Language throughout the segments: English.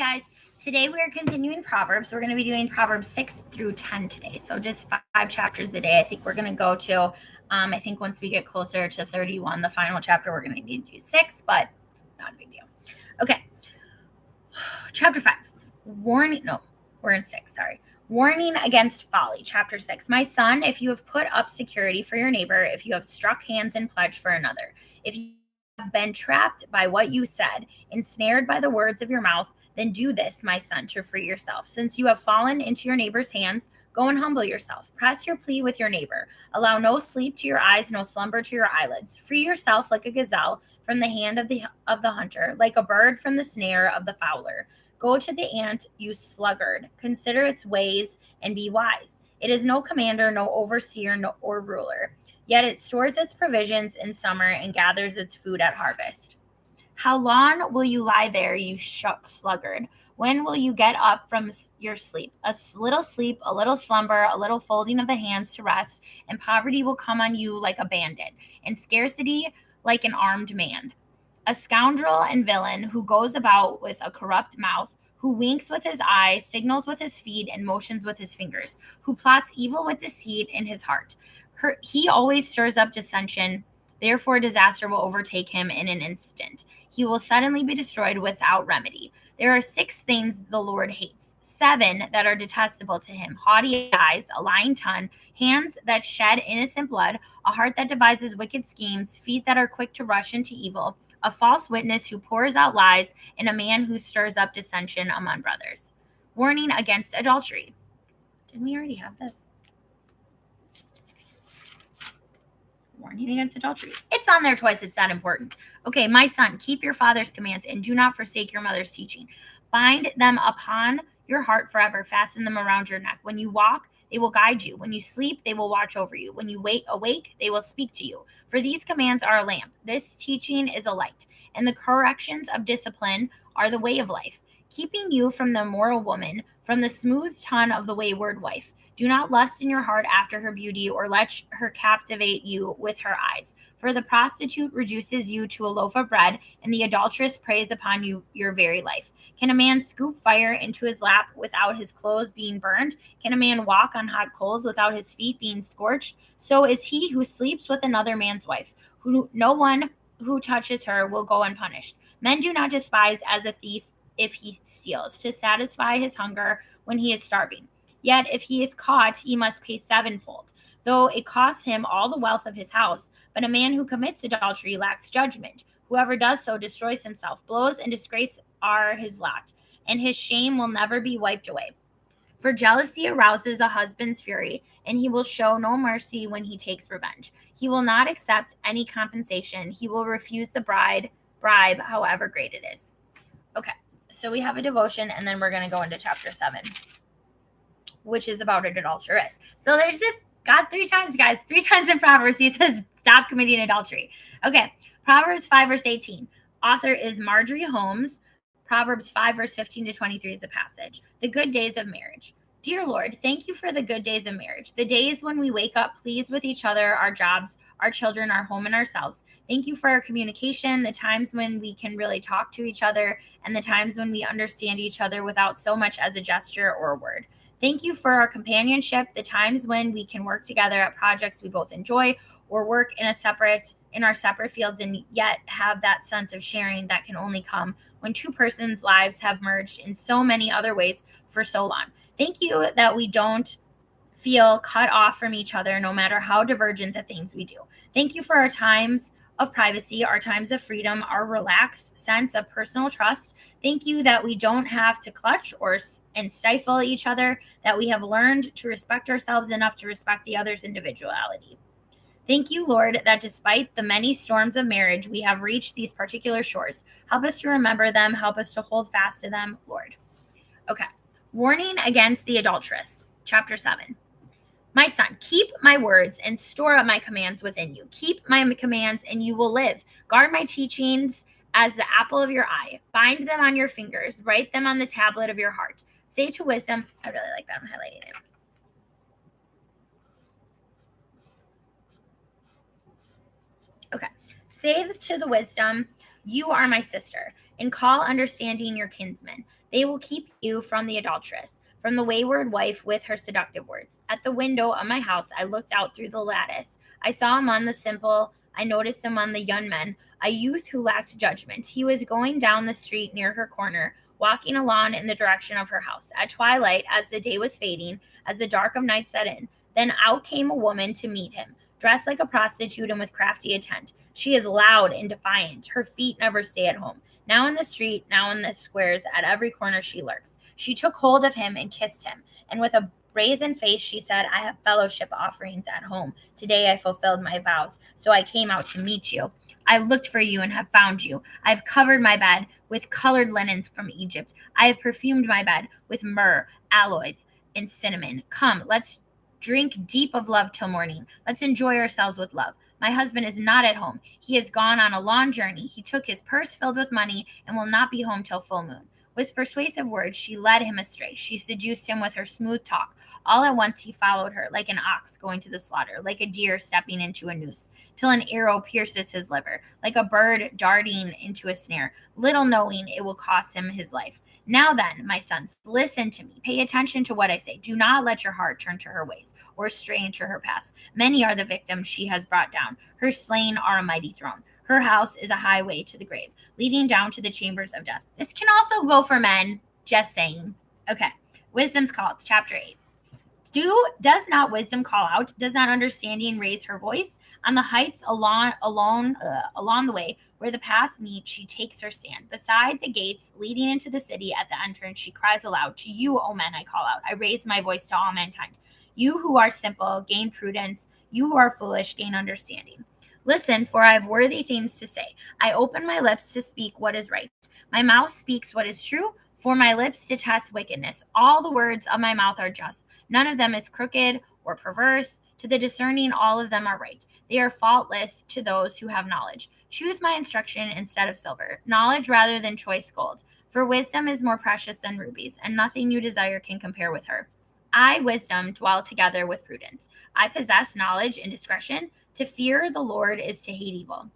guys. Today we are continuing Proverbs. We're going to be doing Proverbs 6 through 10 today. So just 5 chapters a day. I think we're going to go to, I think once we get closer to 31, the final chapter, we're going to need to do 6, but not a big deal. Okay. Chapter 5. Warning. No, we're in 6. Sorry. Warning against folly. Chapter 6. My son, if you have put up security for your neighbor, if you have struck hands in pledge for another, if you have been trapped by what you said, ensnared by the words of your mouth, then do this, my son, to free yourself. Since you have fallen into your neighbor's hands, go and humble yourself. Press your plea with your neighbor. Allow no sleep to your eyes, no slumber to your eyelids. Free yourself like a gazelle from the hand of the hunter, like a bird from the snare of the fowler. Go to the ant, you sluggard. Consider its ways and be wise. It is no commander, no overseer, or ruler. Yet it stores its provisions in summer and gathers its food at harvest. How long will you lie there, you sluggard? When will you get up from your sleep? A little sleep, a little slumber, a little folding of the hands to rest, and poverty will come on you like a bandit, and scarcity like an armed man. A scoundrel and villain who goes about with a corrupt mouth, who winks with his eyes, signals with his feet, and motions with his fingers, who plots evil with deceit in his heart. He always stirs up dissension, therefore disaster will overtake him in an instant. He will suddenly be destroyed without remedy. There are 6 things the Lord hates, 7 that are detestable to him: haughty eyes, a lying tongue, hands that shed innocent blood, a heart that devises wicked schemes, feet that are quick to rush into evil, a false witness who pours out lies, and a man who stirs up dissension among brothers. Warning against adultery. Didn't we already have this? Warning against adultery. It's on there twice. It's that important. Okay, my son, keep your father's commands and do not forsake your mother's teaching. Bind them upon your heart forever. Fasten them around your neck. When you walk, they will guide you. When you sleep, they will watch over you. When you awake, they will speak to you. For these commands are a lamp. This teaching is a light. And the corrections of discipline are the way of life, keeping you from the immoral woman, from the smooth tongue of the wayward wife. Do not lust in your heart after her beauty, or let her captivate you with her eyes. For the prostitute reduces you to a loaf of bread, and the adulteress preys upon you your very life. Can a man scoop fire into his lap without his clothes being burned? Can a man walk on hot coals without his feet being scorched? So is he who sleeps with another man's wife. No one who touches her will go unpunished. Men do not despise as a thief if he steals, to satisfy his hunger when he is starving. Yet if he is caught, he must pay 7-fold, though it costs him all the wealth of his house. But a man who commits adultery lacks judgment. Whoever does so destroys himself. Blows and disgrace are his lot, and his shame will never be wiped away. For jealousy arouses a husband's fury, and he will show no mercy when he takes revenge. He will not accept any compensation. He will refuse the bribe, however great it is. Okay, so we have a devotion, and then we're going to go into chapter 7. Which is about an adulteress. So there's just God 3 times, guys. 3 times in Proverbs, he says, stop committing adultery. Okay, Proverbs 5, verse 18. Author is Marjorie Holmes. Proverbs 5, verse 15 to 23 is the passage. The good days of marriage. Dear Lord, thank you for the good days of marriage, the days when we wake up pleased with each other, our jobs, our children, our home, and ourselves. Thank you for our communication, the times when we can really talk to each other, and the times when we understand each other without so much as a gesture or a word. Thank you for our companionship, the times when we can work together at projects we both enjoy, or work in our separate fields, and yet have that sense of sharing that can only come when 2 persons' lives have merged in so many other ways for so long. Thank you that we don't feel cut off from each other, no matter how divergent the things we do. Thank you for our times of privacy, our times of freedom, our relaxed sense of personal trust. Thank you that we don't have to clutch and stifle each other, that we have learned to respect ourselves enough to respect the other's individuality. Thank you, Lord, that despite the many storms of marriage, we have reached these particular shores. Help us to remember them. Help us to hold fast to them, Lord. Okay. Warning against the adulteress. Chapter 7. My son, keep my words and store up my commands within you. Keep my commands and you will live. Guard my teachings as the apple of your eye. Bind them on your fingers. Write them on the tablet of your heart. Say to wisdom, I really like that. I'm highlighting it. Okay. Say to the wisdom, you are my sister. and call understanding your kinsman. They will keep you from the adulteress, from the wayward wife with her seductive words. At the window of my house, I looked out through the lattice. I saw among the simple, I noticed among the young men, a youth who lacked judgment. He was going down the street near her corner, walking along in the direction of her house. At twilight, as the day was fading, as the dark of night set in, then out came a woman to meet him, dressed like a prostitute and with crafty intent. She is loud and defiant. Her feet never stay at home. Now in the street, now in the squares, at every corner she lurks. She took hold of him and kissed him, and with a brazen face she said, I have fellowship offerings at home. Today I fulfilled my vows, so I came out to meet you. I looked for you and have found you. I have covered my bed with colored linens from Egypt. I have perfumed my bed with myrrh, aloes, and cinnamon. Come, let's drink deep of love till morning. Let's enjoy ourselves with love. My husband is not at home. He has gone on a long journey. He took his purse filled with money and will not be home till full moon. With persuasive words, she led him astray. She seduced him with her smooth talk. All at once he followed her, like an ox going to the slaughter, like a deer stepping into a noose, till an arrow pierces his liver, like a bird darting into a snare, little knowing it will cost him his life. Now then, my sons, listen to me. Pay attention to what I say. Do not let your heart turn to her ways or stray into her paths. Many are the victims she has brought down. Her slain are a mighty throne. Her house is a highway to the grave, leading down to the chambers of death. This can also go for men, just saying. Okay, wisdom's call, chapter 8. Does not wisdom call out? Does not understanding raise her voice? On the heights along the way where the paths meet, she takes her stand. Beside the gates leading into the city at the entrance, she cries aloud, to you, O men, I call out. I raise my voice to all mankind. You who are simple, gain prudence. You who are foolish, gain understanding. Listen, for I have worthy things to say. I open my lips to speak what is right. My mouth speaks what is true, for my lips detest wickedness. All the words of my mouth are just. None of them is crooked or perverse. To the discerning, all of them are right. They are faultless to those who have knowledge. Choose my instruction instead of silver, knowledge rather than choice gold. For wisdom is more precious than rubies, and nothing you desire can compare with her. I, wisdom, dwell together with prudence. I possess knowledge and discretion. To fear the Lord is to hate evil.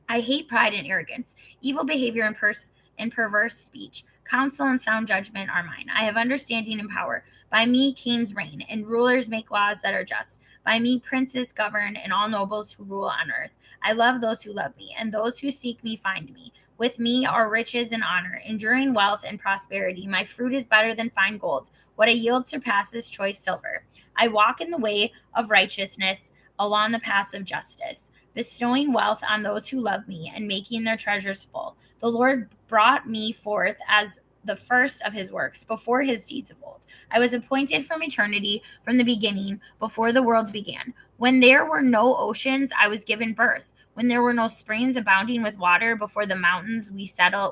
I hate pride and arrogance, evil behavior and perverse speech. Counsel and sound judgment are mine. I have understanding and power. By me kings reign, and rulers make laws that are just. By me princes govern, and all nobles who rule on earth. I love those who love me, and those who seek me find me. With me are riches and honor, enduring wealth and prosperity. My fruit is better than fine gold. What I yield surpasses choice silver. I walk in the way of righteousness, along the paths of justice, bestowing wealth on those who love me and making their treasures full. The Lord brought me forth as the first of his works, before his deeds of old. I was appointed from eternity, from the beginning, before the world began. When there were no oceans, I was given birth. When there were no springs abounding with water, before the mountains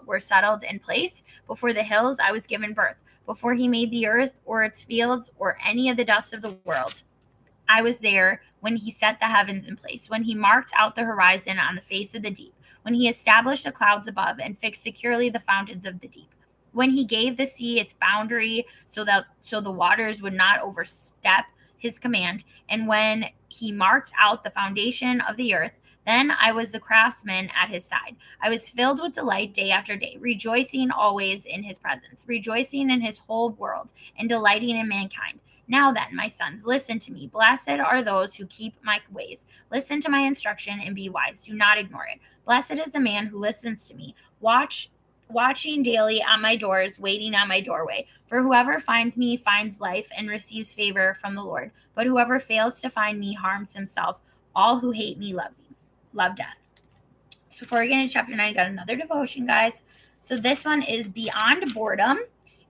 were settled in place, before the hills, I was given birth. Before he made the earth or its fields or any of the dust of the world, I was there. When he set the heavens in place, when he marked out the horizon on the face of the deep, when he established the clouds above and fixed securely the fountains of the deep, when he gave the sea its boundary so the waters would not overstep his command, and when he marked out the foundation of the earth, then I was the craftsman at his side. I was filled with delight day after day, rejoicing always in his presence, rejoicing in his whole world, and delighting in mankind. Now then, my sons, listen to me. Blessed are those who keep my ways. Listen to my instruction and be wise. Do not ignore it. Blessed is the man who listens to me. Watching daily at my doors, waiting at my doorway. For whoever finds me finds life and receives favor from the Lord. But whoever fails to find me harms himself. All who hate me love death. So before we get into chapter 9, I got another devotion, guys. So this one is Beyond Boredom.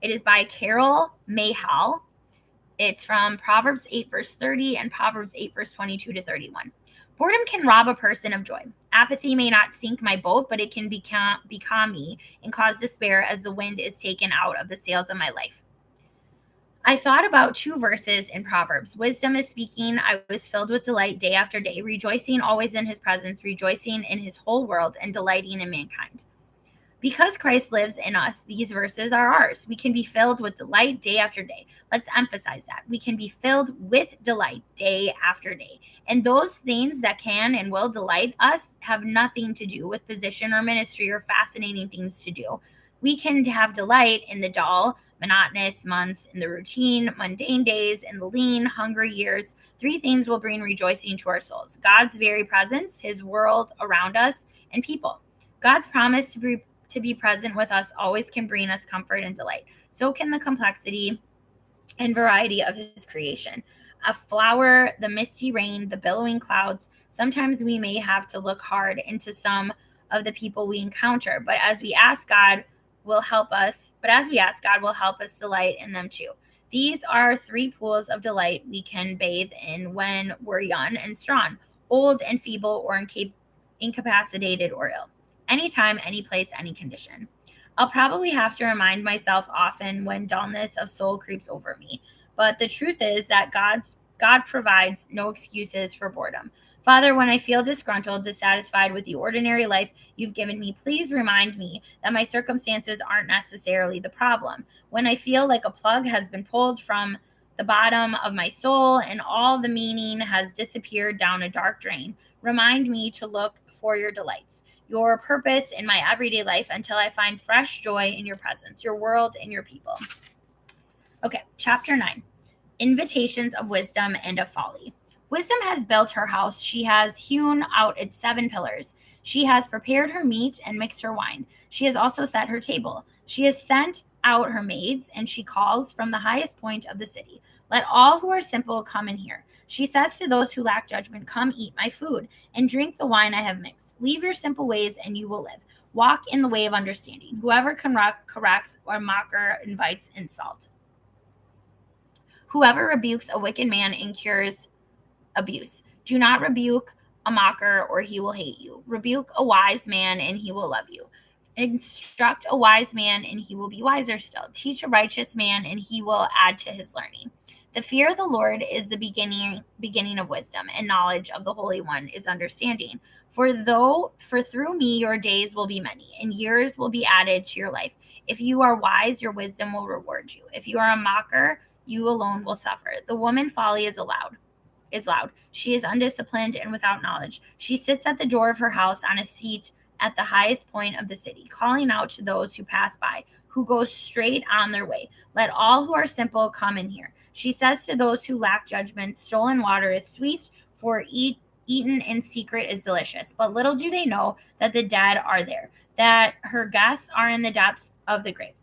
It is by Carol Mayhall. It's from Proverbs 8, verse 30 and Proverbs 8, verse 22 to 31. Boredom can rob a person of joy. Apathy may not sink my boat, but it can become me and cause despair as the wind is taken out of the sails of my life. I thought about 2 verses in Proverbs. Wisdom is speaking, I was filled with delight day after day, rejoicing always in his presence, rejoicing in his whole world, and delighting in mankind. Because Christ lives in us, these verses are ours. We can be filled with delight day after day. Let's emphasize that. We can be filled with delight day after day. And those things that can and will delight us have nothing to do with position or ministry or fascinating things to do. We can have delight in the dull, monotonous months, in the routine, mundane days, in the lean, hungry years. Three things will bring rejoicing to our souls: God's very presence, his world around us, and people. God's promise to be present with us always can bring us comfort and delight. So can the complexity and variety of his creation. A flower, the misty rain, the billowing clouds. Sometimes we may have to look hard into some of the people we encounter, but as we ask, God will help us. But as we ask, God will help us delight in them too. These are three pools of delight we can bathe in when we're young and strong, old and feeble, or incapacitated or ill. Anytime, any place, any condition. I'll probably have to remind myself often when dullness of soul creeps over me. But the truth is that God provides no excuses for boredom. Father, when I feel disgruntled, dissatisfied with the ordinary life you've given me, please remind me that my circumstances aren't necessarily the problem. When I feel like a plug has been pulled from the bottom of my soul and all the meaning has disappeared down a dark drain, remind me to look for your delights, your purpose in my everyday life until I find fresh joy in your presence, your world, and your people. Okay, chapter 9: Invitations of Wisdom and of Folly. Wisdom has built her house. She has hewn out its 7 pillars. She has prepared her meat and mixed her wine. She has also set her table. She has sent out her maids, and she calls from the highest point of the city, "Let all who are simple come in here." She says to those who lack judgment, "Come eat my food and drink the wine I have mixed. Leave your simple ways and you will live. Walk in the way of understanding. Whoever corrects or mocker invites insult. Whoever rebukes a wicked man incurs abuse. Do not rebuke a mocker, or he will hate you. Rebuke a wise man, and he will love you. Instruct a wise man, and he will be wiser still. Teach a righteous man, and he will add to his learning. The fear of the Lord is the beginning of wisdom, and knowledge of the Holy One is understanding. For through me your days will be many, and years will be added to your life. If you are wise, your wisdom will reward you. If you are a mocker, you alone will suffer. The woman folly is loud. She is undisciplined and without knowledge. She sits at the door of her house on a seat at the highest point of the city, calling out to those who pass by, who go straight on their way. Let all who are simple come in here. She says to those who lack judgment, stolen water is sweet, for eaten in secret is delicious. But little do they know that the dead are there, that her guests are in the depths of the grave.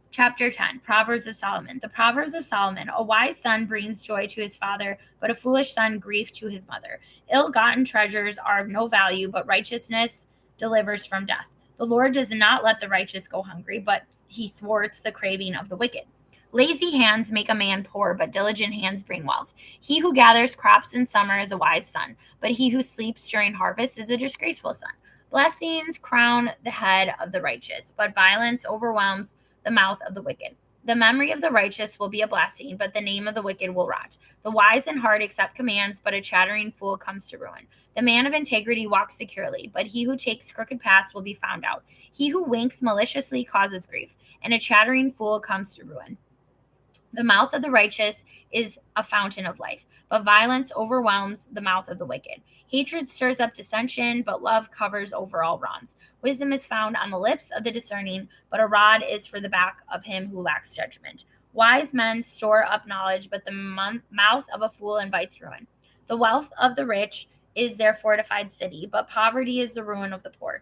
Chapter 10, Proverbs of Solomon. The Proverbs of Solomon. A wise son brings joy to his father, but a foolish son grief to his mother. Ill-gotten treasures are of no value, but righteousness delivers from death. The Lord does not let the righteous go hungry, but he thwarts the craving of the wicked. Lazy hands make a man poor, but diligent hands bring wealth. He who gathers crops in summer is a wise son, but he who sleeps during harvest is a disgraceful son. Blessings crown the head of the righteous, but violence overwhelms the mouth of the wicked. The memory of the righteous will be a blessing, but the name of the wicked will rot. The wise in heart accept commands, but a chattering fool comes to ruin. The man of integrity walks securely, but he who takes crooked paths will be found out. He who winks maliciously causes grief, and a chattering fool comes to ruin. The mouth of the righteous is a fountain of life, but violence overwhelms the mouth of the wicked. Hatred stirs up dissension, but love covers over all wrongs. Wisdom is found on the lips of the discerning, but a rod is for the back of him who lacks judgment. Wise men store up knowledge, but the mouth of a fool invites ruin. The wealth of the rich is their fortified city, but poverty is the ruin of the poor.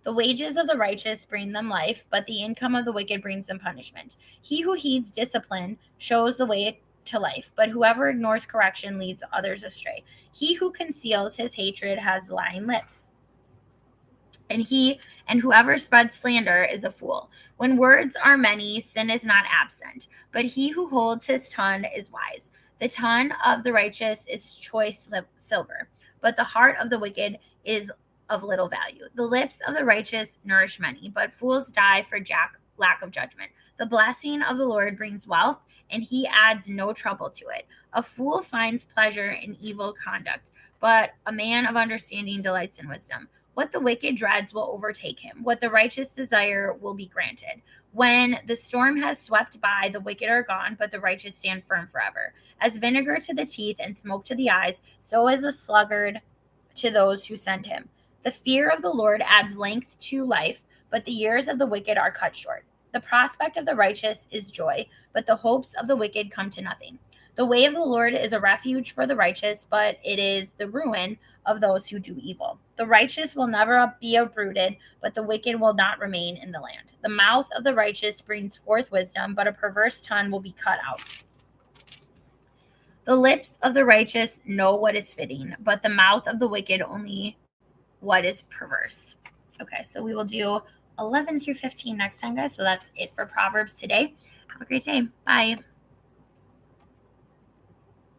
The wages of the righteous bring them life, but the income of the wicked brings them punishment. He who heeds discipline shows the way to life, but whoever ignores correction leads others astray. He who conceals his hatred has lying lips, and whoever spreads slander is a fool. When words are many, sin is not absent, but he who holds his tongue is wise. The tongue of the righteous is choice silver, but the heart of the wicked is of little value. The lips of the righteous nourish many, but fools die for lack of judgment. The blessing of the Lord brings wealth, and he adds no trouble to it. A fool finds pleasure in evil conduct, but a man of understanding delights in wisdom. What the wicked dreads will overtake him. What the righteous desire will be granted. When the storm has swept by, the wicked are gone, but the righteous stand firm forever. As vinegar to the teeth and smoke to the eyes, so is the sluggard to those who send him. The fear of the Lord adds length to life, but the years of the wicked are cut short. The prospect of the righteous is joy, but the hopes of the wicked come to nothing. The way of the Lord is a refuge for the righteous, but it is the ruin of those who do evil. The righteous will never be uprooted, but the wicked will not remain in the land. The mouth of the righteous brings forth wisdom, but a perverse tongue will be cut out. The lips of the righteous know what is fitting, but the mouth of the wicked only what is perverse. Okay, so we will do 11 through 15 next time, guys. So that's it for Proverbs today. Have a great day. Bye.